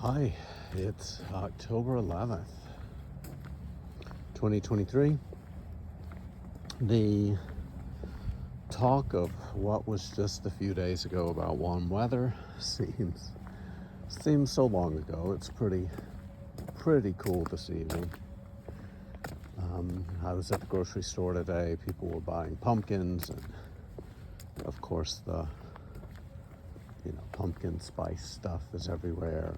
Hi, it's October 11th, 2023. The talk of what was just a few days ago about warm weather seems so long ago. It's pretty cool this evening. I was at the grocery store today. People were buying pumpkins, and of course the pumpkin spice stuff is everywhere.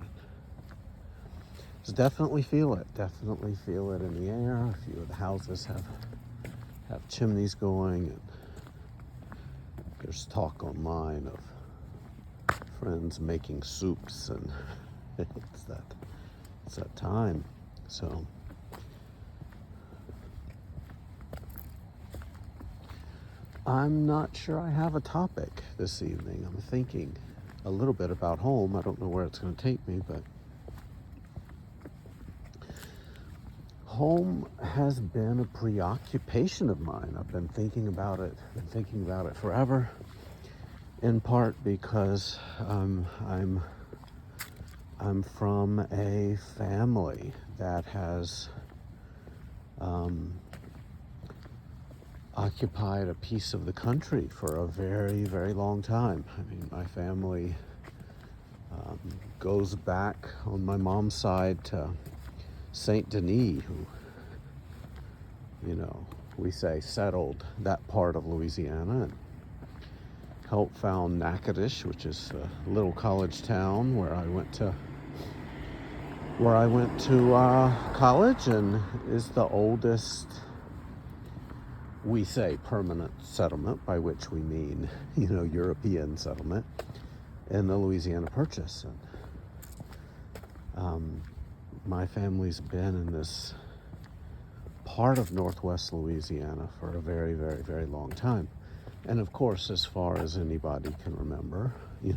Just definitely feel it in the air. A few of the houses have chimneys going, and there's talk online of friends making soups, and it's that time. So I'm not sure I have a topic this evening. I'm thinking a little bit about home. I don't know where it's going to take me, but home has been a preoccupation of mine. I've been thinking about it forever, in part because I'm from a family that has occupied a piece of the country for a very, very long time. I mean, my family goes back on my mom's side to Saint Denis, who, we say settled that part of Louisiana and helped found Natchitoches, which is a little college town where I went to college, and is the oldest, we say, permanent settlement, by which we mean, European settlement in the Louisiana Purchase. And my family's been in this part of Northwest Louisiana for a very, very, very long time. And of course, as far as anybody can remember, we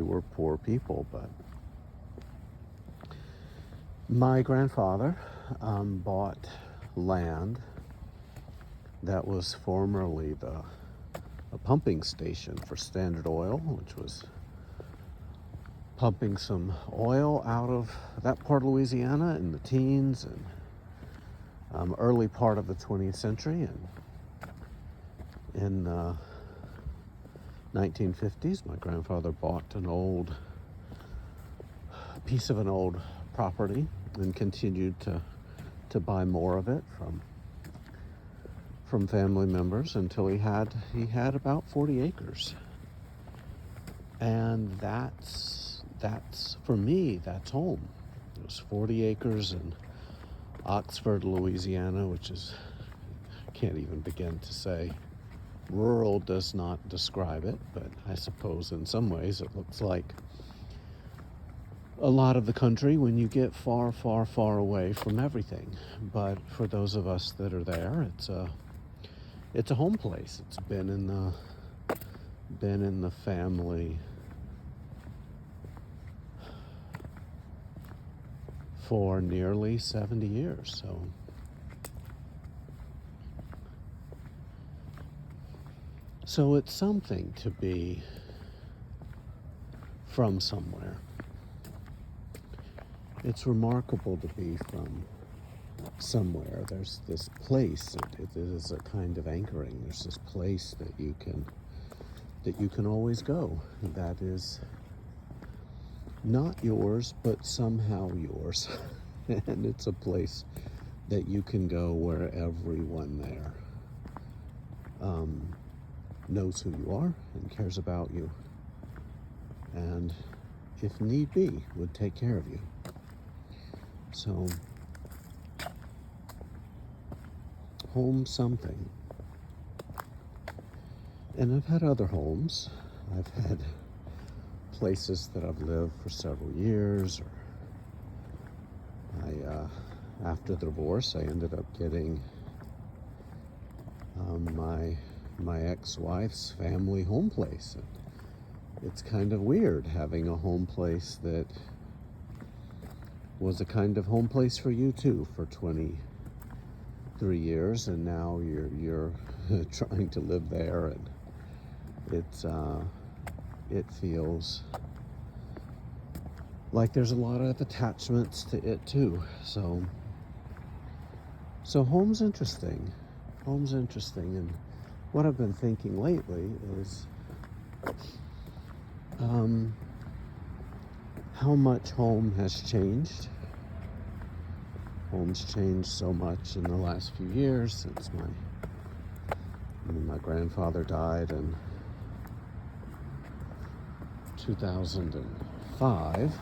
were poor people. But my grandfather bought land that was formerly a pumping station for Standard Oil, which was pumping some oil out of that part of Louisiana in the teens and early part of the 20th century. And in the 1950s, my grandfather bought a piece of an old property and continued to buy more of it from family members until he had about 40 acres. And that's for me, that's home. It was 40 acres in Oxford, Louisiana, which is, can't even begin to say. Rural does not describe it, but I suppose in some ways it looks like a lot of the country when you get far, far, far away from everything. But for those of us that are there, it's a home place. It's been in the family for nearly 70 years. So it's something to be from somewhere. It's remarkable to be from somewhere. There's this place. It is a kind of anchoring. There's this place that you can always go. That is not yours, but somehow yours. And it's a place that you can go where everyone there knows who you are and cares about you, and if need be, would take care of you. So, home something. And I've had other homes. I've had places that I've lived for several years, or after the divorce, I ended up getting my ex-wife's family home place. And it's kind of weird having a home place that was a kind of home place for you too for 23 years, and now you're trying to live there, and it feels like there's a lot of attachments to it too. So home's interesting. Home's interesting, and what I've been thinking lately is how much home has changed. Home's changed so much in the last few years since my grandfather died in 2005.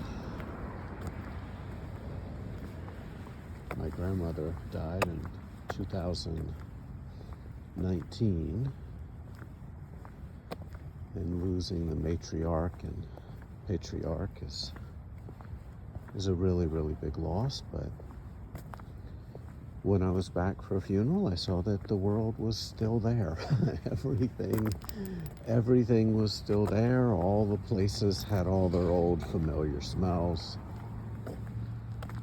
My grandmother died in 2019, and losing the matriarch and patriarch is a really, really big loss. But when I was back for a funeral, I saw that the world was still there. Everything was still there. All the places had all their old familiar smells.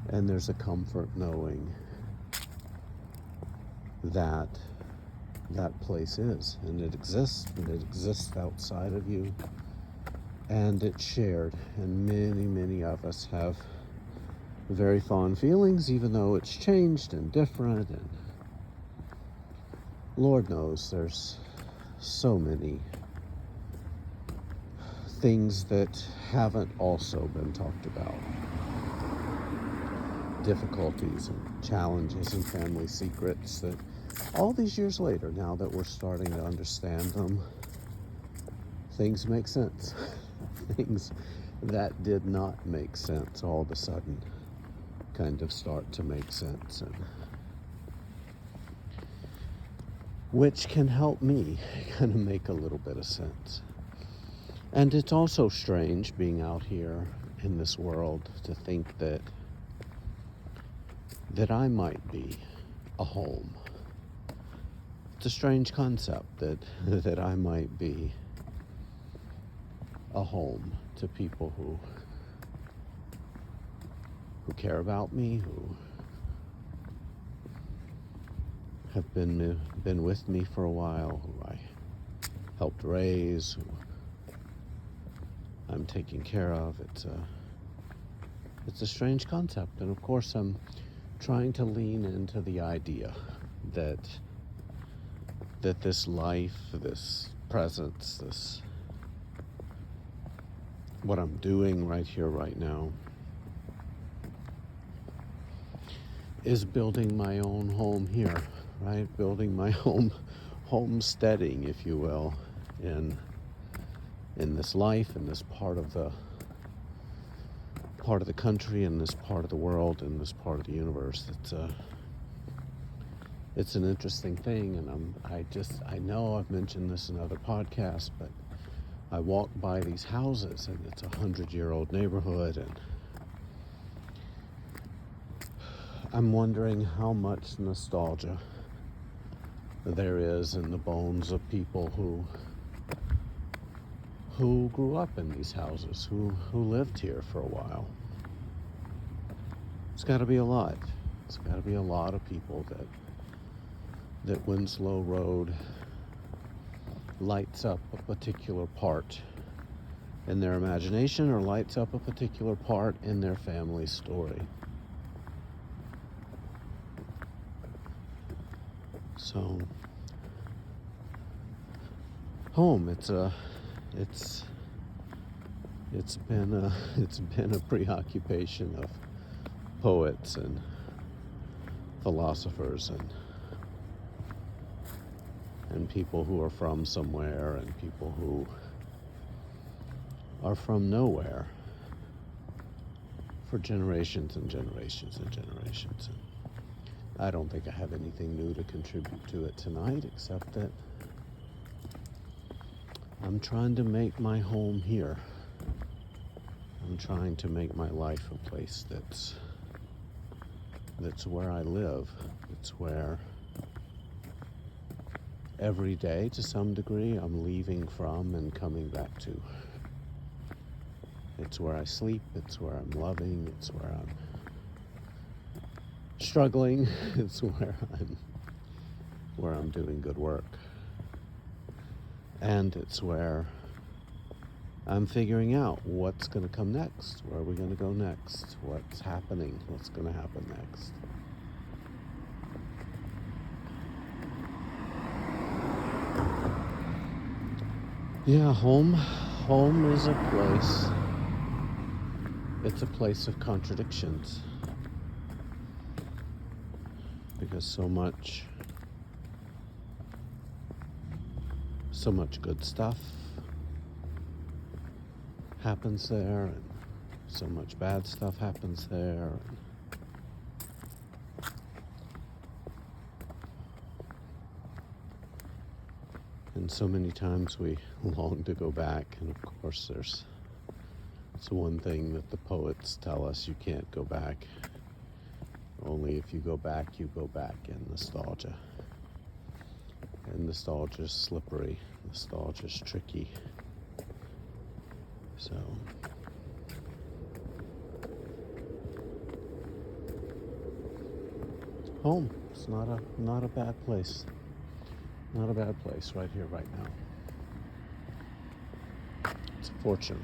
And there's a comfort knowing that that place is, and it exists outside of you, and it's shared, and many of us have very fond feelings, even though it's changed and different, and Lord knows there's so many things that haven't also been talked about. Difficulties and challenges and family secrets that all these years later, now that we're starting to understand them, things make sense. Things that did not make sense all of a sudden kind of start to make sense, and which can help me kind of make a little bit of sense. And it's also strange being out here in this world to think that I might be a home. It's a strange concept that I might be a home to people who care about me, who have been with me for a while, who I helped raise, who I'm taking care of. It's a strange concept, and of course I'm trying to lean into the idea that this life, this presence, this what I'm doing right here, right now, is building my own home here, right? Building my own homesteading, if you will, in this life, in this part of the country, in this part of the world, in this part of the universe. It's an interesting thing, and I know I've mentioned this in other podcasts, but I walk by these houses, and it's a 100-year-old neighborhood, and I'm wondering how much nostalgia there is in the bones of people who grew up in these houses, who lived here for a while. It's got to be a lot. It's got to be a lot of people that Winslow Road lights up a particular part in their imagination, or lights up a particular part in their family story. So, home, it's been a preoccupation of poets and philosophers and people who are from somewhere and people who are from nowhere for generations and generations and generations. And I don't think I have anything new to contribute to it tonight, except that I'm trying to make my home here. I'm trying to make my life a place that's where I live. It's where every day, to some degree, I'm leaving from and coming back to. It's where I sleep, it's where I'm loving, it's where I'm struggling, it's where I'm doing good work. And it's where I'm figuring out what's going to come next. Where are we going to go next? What's happening? What's going to happen next? Yeah, home. Home is a place. It's a place of contradictions. Because so much good stuff happens there, and so much bad stuff happens there. And so many times we long to go back, and of course it's one thing that the poets tell us: you can't go back. Only if you go back in nostalgia. And nostalgia's slippery, nostalgia's tricky. So home. It's not a bad place. Not a bad place right here, right now. It's a fortune.